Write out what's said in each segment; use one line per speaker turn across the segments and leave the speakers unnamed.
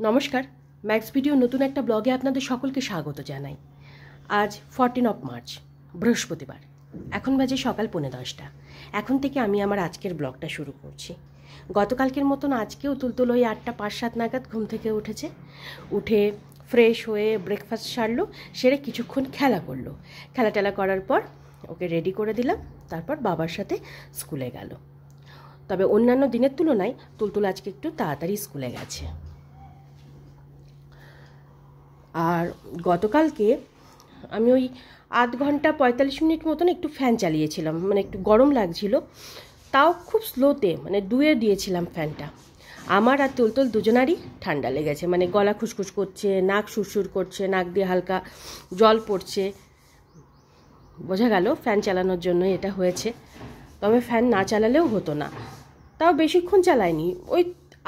নমস্কার, max video নতুন একটা ব্লগে আপনাদের সকলকে স্বাগত জানাই। আজ 14 মার্চ বৃহস্পতিবার। এখন বাজে সকাল 10:45। এখন থেকে আমি আমার আজকের ব্লগটা শুরু করছি। গতকালকের মতন আজকেও তুলতুল ওই 8টা 5-7 নাগাদ ঘুম থেকে উঠেছে। উঠে ফ্রেশ হয়ে ব্রেকফাস্ট সারলো, সেরে কিছুক্ষণ খেলা করলো। খেলা করার পর ওকে রেডি করে দিলাম, তারপর বাবার সাথে স্কুলে গেল। তবে অন্যান্য দিনের তুলনায় তুলতুল আজকে একটু তাড়াতাড়ি স্কুলে গেছে। আর গতকালকে আমি ওই 8 ঘন্টা 45 মিনিট মতন একটু ফ্যান চালিয়েছিলাম, মানে একটু গরম লাগছিল, তাও খুব স্লোতে, মানে দুয়ে দিয়েছিলাম ফ্যানটা। আমার আর তুলতুল দুজনারই ঠান্ডা লেগেছে, মানে গলা খুসখুস করছে, নাক সুরসুর করছে, নাক দিয়ে হালকা জল পড়ছে। বোঝা গেল ফ্যান চালানোর জন্য এটা হয়েছে। তবে ফ্যান না চালালেও হতো না, তাও বেশিক্ষণ চালাইনি, ওই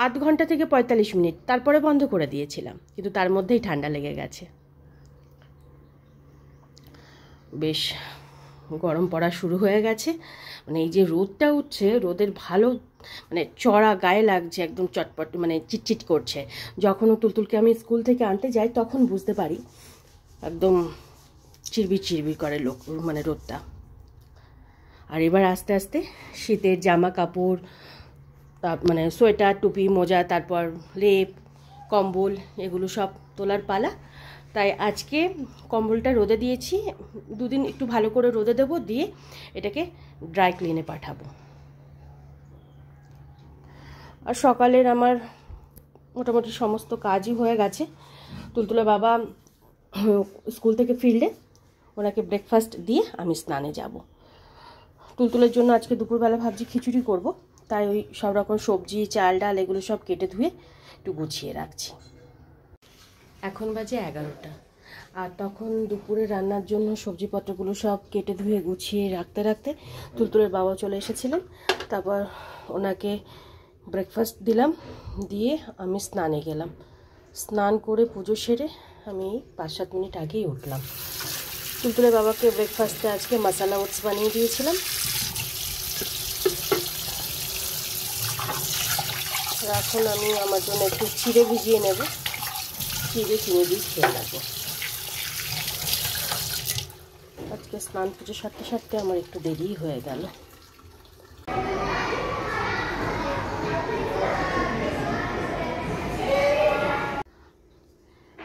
8 ঘন্টা থেকে 45 মিনিট, তারপরে বন্ধ করে দিয়েছিলাম, কিন্তু তার মধ্যেই ঠান্ডা লেগে গেছে। বেশ গরম পড়া শুরু হয়ে গেছে, মানে এই যে রোদটা উঠছে, রোদের ভালো মানে চড়া গায়ে লাগছে, একদম চটপট, মানে চিটচিট করছে। যখনও তুলতুলকে আমি স্কুল থেকে আনতে যাই তখন বুঝতে পারি একদম চিরবির চিরবির করে মানে রোদটা। আর এবার আস্তে আস্তে শীতের জামা কাপড়, মানে সোয়েটার, টুপি, মোজা, তারপর লেপ, কম্বল, এগুলো সব তোলার পালা। তাই আজকে কম্বলটা রোদে দিয়েছি, 2 দিন একটু ভালো করে রোদে দেবো, দিয়ে এটাকে ড্রাই ক্লিনে পাঠাবো। আর সকালের আমার মোটামুটি সমস্ত কাজই হয়ে গেছে। তুলতুলের বাবা স্কুল থেকে ফিরলে ওনাকে ব্রেকফাস্ট দিয়ে আমি স্নানে যাব। তুলতুলের জন্য আজকে দুপুরবেলা ভাবছি খিচুড়ি করব, তাই ওই সব রকম সবজি, চাল, ডাল এগুলো সব কেটে ধুয়ে একটু গুছিয়ে রাখছি। এখন বাজে 11টা, আর তখন দুপুরে রান্নার জন্য সবজিপত্রগুলো সব কেটে ধুয়ে গুছিয়ে রাখতে রাখতে তুলতুলের বাবা চলে এসেছিলেন। তারপর ওনাকে ব্রেকফাস্ট দিলাম, দিয়ে আমি স্নানে গেলাম। স্নান করে পুজো সেরে আমি 5-7 মিনিট আগেই উঠলাম। তুলতুলের বাবাকে ব্রেকফাস্টে আজকে মশলা ওটস বানিয়ে দিয়েছিলাম। এখন আমি আমার জন্য একটু চিড়ে ভিজিয়ে নেব, চিড়ে চিনি দিয়ে খেয়ে নেবো। আজকে স্নান পুজো সারতে সারতে আমার একটু দেরি হয়ে গেল।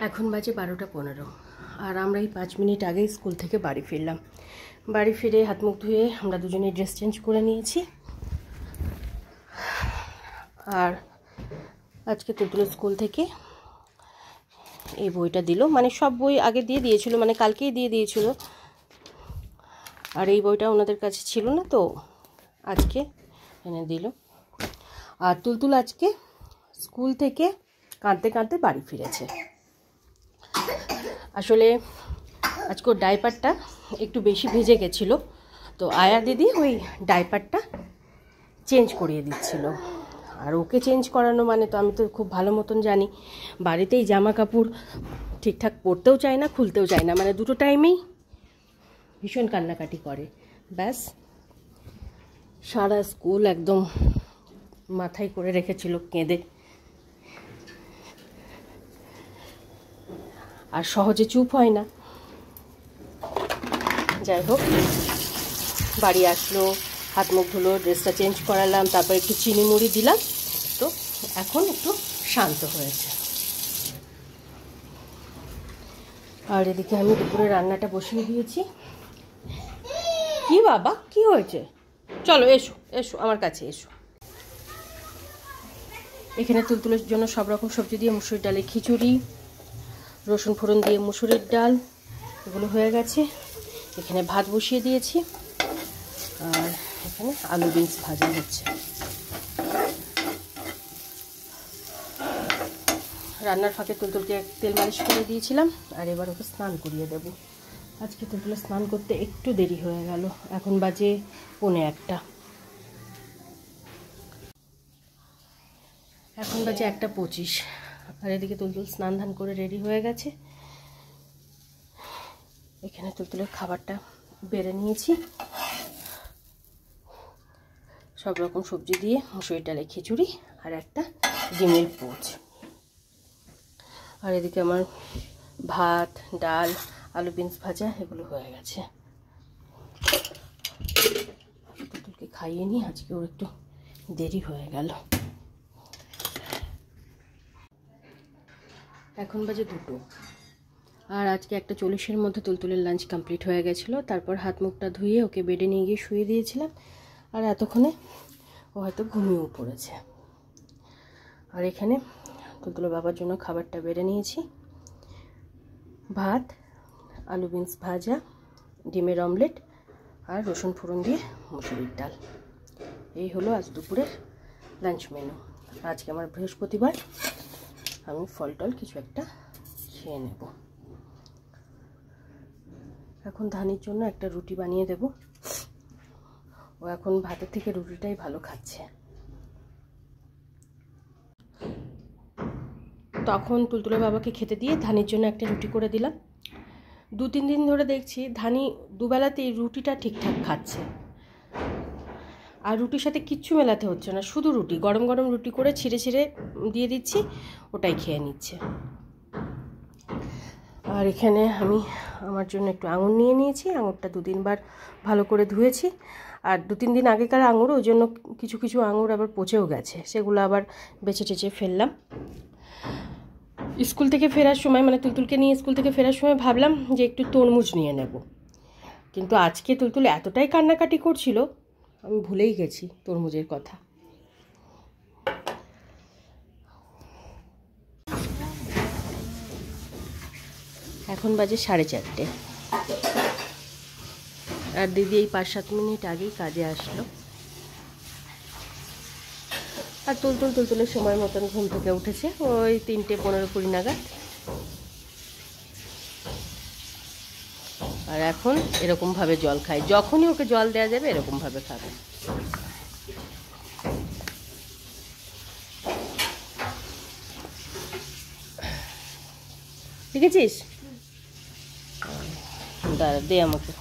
এখন বাজে 12টা 15, আর আমরা এই 5 মিনিট আগেই স্কুল থেকে বাড়ি ফিরলাম। বাড়ি ফিরে হাত মুখ ধুয়ে আমরা দুজনেই ড্রেস চেঞ্জ করে নিয়েছি। আর আজকে তুলতুলের স্কুল থেকে এই বইটা দিল, মানে সব বই আগে দিয়ে দিয়েছিল, মানে কালকেই দিয়ে দিয়েছিল, আর এই বইটা ওনাদের কাছে ছিল না, তো আজকে এনে দিল। আর তুলতুল আজকে স্কুল থেকে কাঁদতে কাঁদতে বাড়ি ফিরেছে। আসলে আজকে ওর ডাইপারটা একটু বেশি ভিজে গেছিলো, তো আয়া দিদি ওই ডাইপারটা চেঞ্জ করিয়ে দিচ্ছিল। আর ওকে চেঞ্জ করানো মানে তো আমি তো খুব ভালো মতন জানি, বাড়িতেই জামা কাপড় ঠিকঠাক পরতেও চায় না, খুলতেও চায় না, মানে দুটো টাইমেই ভীষণ কান্নাকাটি করে। ব্যাস সারা স্কুল একদম মাথায় করে রেখেছিল কেঁদে। আর সহজে চুপ হয় না। যাই হোক, বাড়ি আসলো, হাত মুখ ধুলো, ড্রেসটা চেঞ্জ করালাম, তারপর একটু চিনি মুড়ি দিলাম, তো এখন একটু শান্ত হয়েছে। আর এদিকে আমি দুপুরে রান্নাটা বসিয়ে দিয়েছি। কি বাবা, কি হয়েছে? চলো এসো এসো আমার কাছে এসো। এখানে তুলতুলের জন্য সব রকম সবজি দিয়ে মুসুরির ডালের খিচুড়ি, রসুন ফোড়ন দিয়ে মুসুরির ডাল, এগুলো হয়ে গেছে। এখানে ভাত বসিয়ে দিয়েছি, আর এখানে আলু বিনস ভাজা হচ্ছে। রান্নার ফাঁকে তুলতুলকে তেল মালিশ করে দিয়েছিলাম, আর এবার ওকে স্নান করিয়ে দেব। আজকে তুলতুলের স্নান করতে একটু দেরি হয়ে গেল, এখন বাজে 1:45। এখন বাজে 1:25, আর এদিকে তুলতুল স্নান ধান করে রেডি হয়ে গেছে। এখানে তুলতুলের খাবারটা বেড়ে নিয়েছি, সব রকম সবজি দিয়ে মুসুরির ডালের খিচুড়ি আর একটা ডিমের পোচ। আর এদিকে আমার ভাত, ডাল, আলু বিনস ভাজা এগুলো হয়ে গেছে। তুলতুলকে খাইয়ে নিই, আজকে ওর একটু দেরি হয়ে গেল। এখন বাজে 2টো, আর আজকে 1:40-এর মধ্যে তুলতুলের লাঞ্চ কমপ্লিট হয়ে গেছিলো। তারপর হাত মুখটা ধুয়ে ওকে বেডে নিয়ে গিয়ে শুয়ে দিয়েছিলাম, আর এতক্ষণে ও হয়তো ঘুমিয়েও পড়েছে। আর এখানে তুলতুলের বাবার জন্য খাবারটা বেড়ে নিয়েছি, ভাত, আলু বিনস ভাজা, ডিমের অমলেট আর রসুন ফোড়ন দিয়ে মুসুরির ডাল। এই হলো আজ দুপুরের লাঞ্চ মেনু। আজকে আমার বৃহস্পতিবার, আমি ফল টল কিছু একটা খেয়ে নেব। এখন ধানির জন্য একটা রুটি বানিয়ে দেব, ও এখন ভাতের থেকে রুটিটাই ভালো খাচ্ছে। তখন তুলতুলের বাবাকে খেতে দিয়ে ধানির জন্য একটা রুটি করে দিলাম। 2-3 দিন ধরে দেখছি ধানি দুবেলাতেই রুটিটা ঠিকঠাক খাচ্ছে, আর রুটির সাথে কিচ্ছু মেলাতে হচ্ছে না, শুধু রুটি, গরম গরম রুটি করে ছিঁড়ে ছিঁড়ে দিয়ে দিচ্ছি, ওটাই খেয়ে নিচ্ছে। আর এখানে আমি আমার জন্য একটু আঙুর নিয়ে নিয়েছি, আঙুরটা 2-3 বার ভালো করে ধুয়েছি। আর 2-3 দিন আগেকার আঙুর, ওই জন্য কিছু কিছু আঙুর আবার পচেও গেছে, সেগুলো আবার বেছে টেচে ফেললাম। স্কুল থেকে ফেরার সময়, মানে তুলতুলকে নিয়ে স্কুল থেকে ফেরার সময় ভাবলাম যে একটু তরমুজ নিয়ে নেব, কিন্তু আজকে তুলতুল এতটাই কান্নাকাটি করছিল, আমি ভুলেই গেছি তরমুজের কথা। এখন বাজে 4:30, আর দিদি এই 5-7 মিনিট আগেই কাজে আসলো। আর তুলতুলের সময় মতন ঘুম থেকে উঠেছে, ওই 3:15-20 নাগাদ। আর এখন এরকমভাবে জল খায়, যখনই ওকে জল দেওয়া যাবে এরকমভাবে খাবে। দেখেছিস? দাঁড়া, দে আমাকে।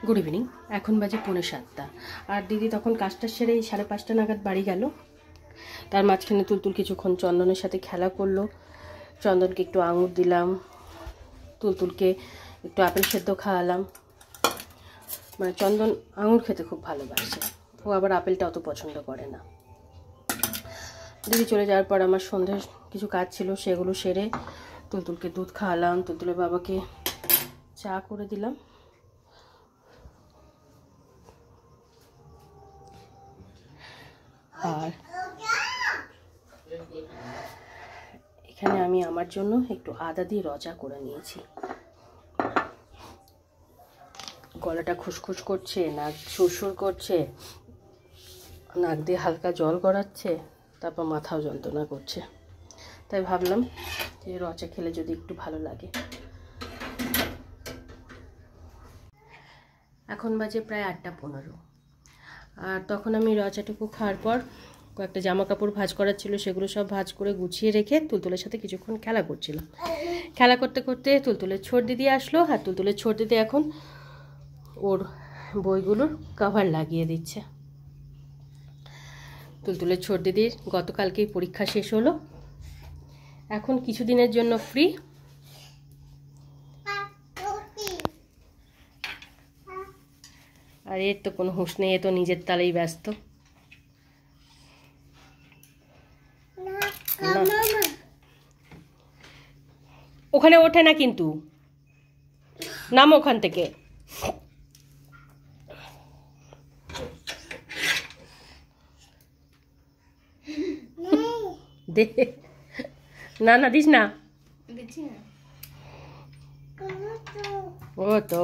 গুড ইভিনিং, এখন বাজে 6:45, আর দিদি তখন কাজটা সেরে 5:30 নাগাদ বাড়ি গেল। তার মাঝখানে তুলতুল কিছুক্ষণ চন্দনের সাথে খেলা করলো, চন্দনকে একটু আঙুর দিলাম, তুলতুলকে একটু আপেল সেদ্ধ খাওয়ালাম। মানে চন্দন আঙুর খেতে খুব ভালোবাসে, ও আবার আপেলটা অত পছন্দ করে না। দিদি চলে যাওয়ার পর আমার সন্ধ্যের কিছু কাজ ছিল, সেগুলো সেরে তুলতুলকে দুধ খাওয়ালাম, তুলতুলের বাবাকে চা করে দিলাম। আর এখানে আমি আমার জন্য একটু আদা দিয়ে রচা করে নিয়েছি। গলাটা খুসখুস করছে, নাক সুরসুর করছে, নাক দিয়ে হালকা জল গড়াচ্ছে, তারপর মাথাও যন্ত্রণা করছে, তাই ভাবলাম যে রচা খেলে যদি একটু ভালো লাগে। এখন বাজে প্রায় 8:15, আর তখন আমি রচাটুকু খাওয়ার পর কয়েকটা জামা কাপড় ভাঁজ করার ছিল, সেগুলো সব ভাঁজ করে গুছিয়ে রেখে তুলতুলের সাথে কিছুক্ষণ খেলা করছিলাম। খেলা করতে করতে তুলতুলের ছোট দিদি আসলো, আর তুলতুলের ছোট দিদি এখন ওর বইগুলোর কভার লাগিয়ে দিচ্ছে। তুলতুলের ছোট দিদির গতকালকেই পরীক্ষা শেষ হলো, এখন কিছুদিনের জন্য ফ্রি। আর এর তো কোনো হুঁশ নেই, এ তো নিজের তালেই ব্যস্ত। ওখানে ওঠে না কিন্তু, নাম ওখান থেকে। দে না, না দিস না, ও তো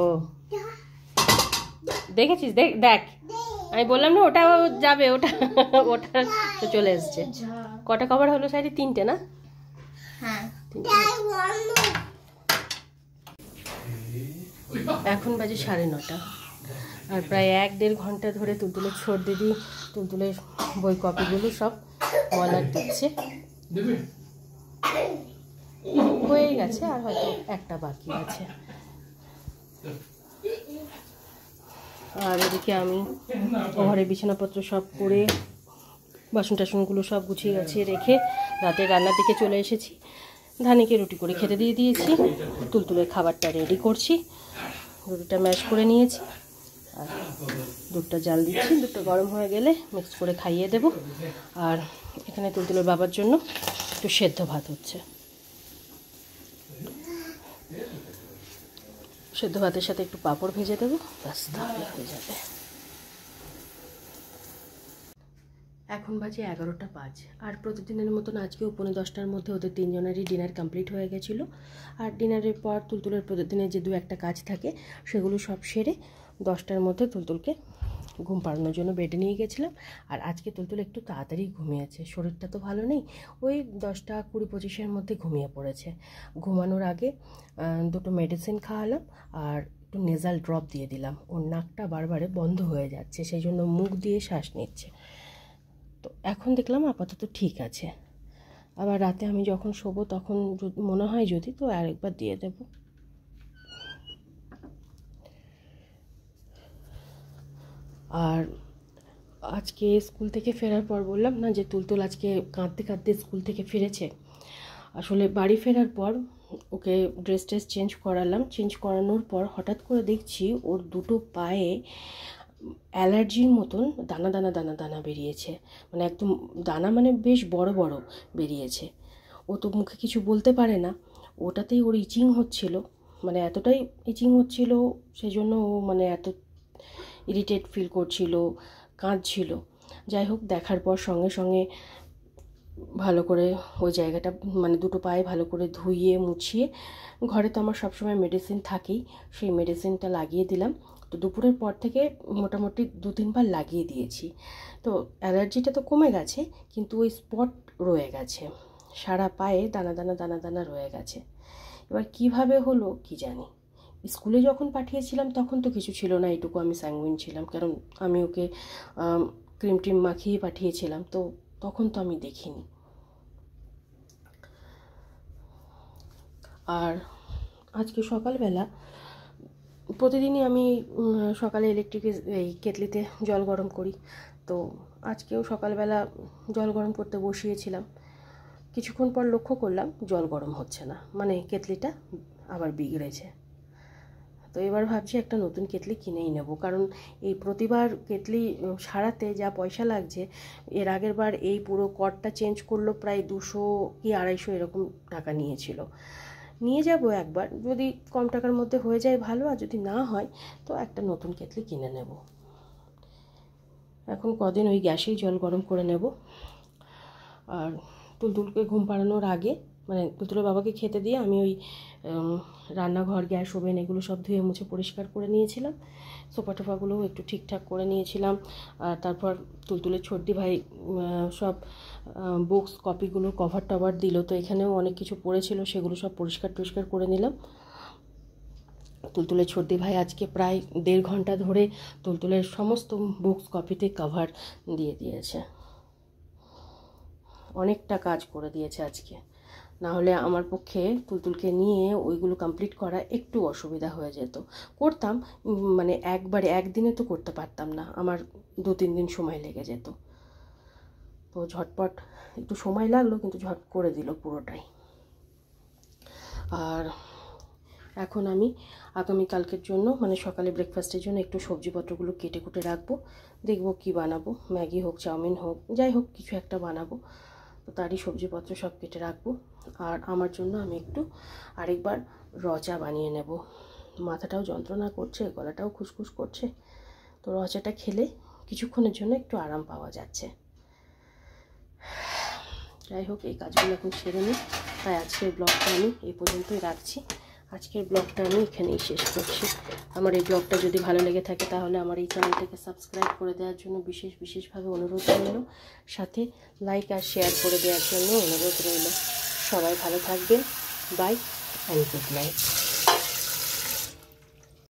দেখেছিস, দেখ দেখ, আমি বললাম না ওটা যাবে, ওটা ওটা তো চলে এসছে। কটা কভার হলো শাড়ি? 3টে না? এখন বাজে 9:30, আর প্রায় 1-1.5 ঘন্টা ধরে তুলতুলের ছোট দিদি তুলতুলের বই কপিগুলো সব মলার দিচ্ছে। হয়ে গেছে, আর হয়তো একটা বাকি আছে। আর এদিকে আমি ঘরে বিছানাপত্র সব করে বাসন টাসনগুলো সব গুছিয়ে গাছিয়ে রেখে রাতে রান্নার দিকে চলে এসেছি। ধানিকে রুটি করে খেতে দিয়ে দিয়েছি। তুলতুলের খাবারটা রেডি করছি। রুটিটা ম্যাশ করে নিয়েছি আর দুধটা জাল দিচ্ছি। দুধটা গরম হয়ে গেলে মিক্স করে খাইয়ে দেব। আর এখানে তুলতুলের বাবার জন্য একটু সেদ্ধ ভাত হচ্ছে। সেদ্ধ ভাতের সাথে একটু পাঁপড় ভেজে দেবো, ব্যাস তাহলে হয়ে যাবে। এখন বাজে 11টা 5। আর প্রতিদিনের মতন আজকেও 9:30টার মধ্যে ওদের তিনজনেরই ডিনার কমপ্লিট হয়ে গেছিলো। আর ডিনারের পর তুলতুলের প্রতিদিনের যে 2-1টা কাজ থাকে সেগুলো সব সেরে 10টার মধ্যে তুলতুলকে ঘুম পাড়ানোর জন্য বেডে নিয়ে গেছিলাম। আর আজকে তুলতুল একটু তাড়াতাড়ি ঘুমিয়েছে, শরীরটা তো ভালো নেই। ওই 10টা 20-25-এর মধ্যে ঘুমিয়ে পড়েছে। ঘুমানোর আগে 2টো মেডিসিন খাওয়ালাম আর একটু নেজাল ড্রপ দিয়ে দিলাম। ওর নাকটা বারবারে বন্ধ হয়ে যাচ্ছে, সেই জন্য মুখ দিয়ে শ্বাস নিচ্ছে। তো এখন দেখলাম আপাতত ঠিক আছে। আবার রাতে আমি যখন শোবো তখন মনে হয় যদি, তো আরেকবার দিয়ে দেব। আর আজকে স্কুল থেকে ফেরার পর বললাম না যে তুলতুল আজকে কাঁদতে কাঁদতে স্কুল থেকে ফিরেছে। আসলে বাড়ি ফেরার পর ওকে ড্রেস চেঞ্জ করালাম। চেঞ্জ করানোর পর হঠাৎ করে দেখছি ওর 2টো পায়ে অ্যালার্জির মতন দানা দানা দানা দানা বেরিয়েছে। মানে একদম দানা, মানে বেশ বড় বড় বেরিয়েছে। ও তো মুখে কিছু বলতে পারে না, ওটাতেই ওর ইচিং হচ্ছিল। মানে এতটাই ইচিং হচ্ছিল, সেই জন্য ও মানে এত ইরিটেট ফিল করছিল, কাঁদছিল। যাই হোক, দেখার পর সঙ্গে সঙ্গে ভালো করে ওই জায়গাটা, মানে 2টো পায়ে ভালো করে ধুইয়ে মুছিয়ে, ঘরে তো আমার সবসময় মেডিসিন থাকেই, সেই মেডিসিনটা লাগিয়ে দিলাম। তো দুপুরের পর থেকে মোটামুটি 2-3 বার লাগিয়ে দিয়েছি। তো অ্যালার্জিটা তো কমে গেছে, কিন্তু ওই স্পট রয়ে গেছে, সারা পায়ে দানা দানা দানা দানা রয়ে গেছে। এবার কিভাবে হলো কি জানি। স্কুলে যখন পাঠিয়েছিলাম তখন তো কিছু ছিল না, এইটুকু আমি স্যাঙ্গুইন ছিলাম, কারণ আমি ওকে ক্রিম টিম মাখিয়ে পাঠিয়েছিলাম, তো তখন তো আমি দেখিনি। আর আজকে সকালবেলা প্রতিদিনই আমি সকালে এই কেটলিতে জল গরম করি। তো আজকেও সকালবেলা জল গরম করতে বসিয়েছিলাম। কিছুক্ষণ পর লক্ষ্য করলাম জল গরম হচ্ছে না, মানে কেটলিটা আবার বিগড়েছে। তো এবার ভাবছি একটা নতুন কেটলি কিনেই নেব, কারণ এই প্রতিবার কেটলি সারাতে যা পয়সা লাগছে, এর আগের বার এই পুরো কর্ডটা চেঞ্জ করলো প্রায় 200 কি 250 এরকম টাকা নিয়েছিল। নিয়ে যাব একবার, যদি কম টাকার মধ্যে হয়ে যায় ভালো, আর যদি না হয় তো একটা নতুন কেটলি কিনে নেব। এখন কদিন ওই গ্যাসেই জল গরম করে নেব। আর তুলতুলকে ঘুম পাড়ানোর আগে, মানে তুলতুলের বাবাকে খেতে দিয়ে আমি ওই রান্নাঘর, গ্যাস, ওভেন এগুলো সব ধুয়ে মুছে পরিষ্কার করে নিয়েছিলাম। সোফা টোফাগুলোও একটু ঠিকঠাক করে নিয়েছিলাম। আর তারপর তুলতুলের ছোটদি ভাই সব বুকস কপিগুলো কভার টভার দিল, তো এখানেও অনেক কিছু পড়েছিল, সেগুলো সব পরিষ্কার করে নিলাম। তুলতুলের ছোটদি ভাই আজকে প্রায় 1.5 ঘন্টা ধরে তুলতুলের সমস্ত বুকস কপিতে কভার দিয়ে দিয়েছে। অনেকটা কাজ করে দিয়েছে আজকে, না হলে আমার পক্ষে তুলতুলকে নিয়ে ওইগুলো কমপ্লিট করা একটু অসুবিধা হয়ে যেত। করতাম, মানে একদিনে তো করতে পারতাম না, আমার 2-3 দিন সময় লেগে যেত। তো ঝটপট একটু সময় লাগলো, কিন্তু ঝট করে দিল পুরোটাই। আর এখন আমি আগামীকালকের জন্য, মানে সকালে ব্রেকফাস্টের জন্য একটু সবজিপত্রগুলো কেটে কুটে রাখবো। দেখবো কি বানাবো, ম্যাগি হোক, চাউমিন হোক, যাই হোক কিছু একটা বানাবো। তো তারই সবজিপত্র সব কেটে রাখবো। আর আমার জন্য আমি একটু আরেকবার র চা বানিয়ে নেব। মাথাটাও যন্ত্রণা করছে, গলাটাও খুসখুস করছে, তো র চাটা খেলে কিছুক্ষণের জন্য একটু আরাম পাওয়া যাচ্ছে। যাই হোক, এই কাজগুলো এখন সেরে নিই। তাই আজকের ব্লগটা আমি এই পর্যন্তই রাখছি। আজকের ব্লগটা আমি এখানেই শেষ করছি। আমার এই ব্লগটা যদি ভালো লেগে থাকে তাহলে আমার এই চ্যানেলটাকে সাবস্ক্রাইব করে দেওয়ার জন্য বিশেষভাবে অনুরোধ রইল। সাথে লাইক আর শেয়ার করে দেওয়ার জন্য অনুরোধ রইল। সবাই ভালো থাকবেন। Bye and good night.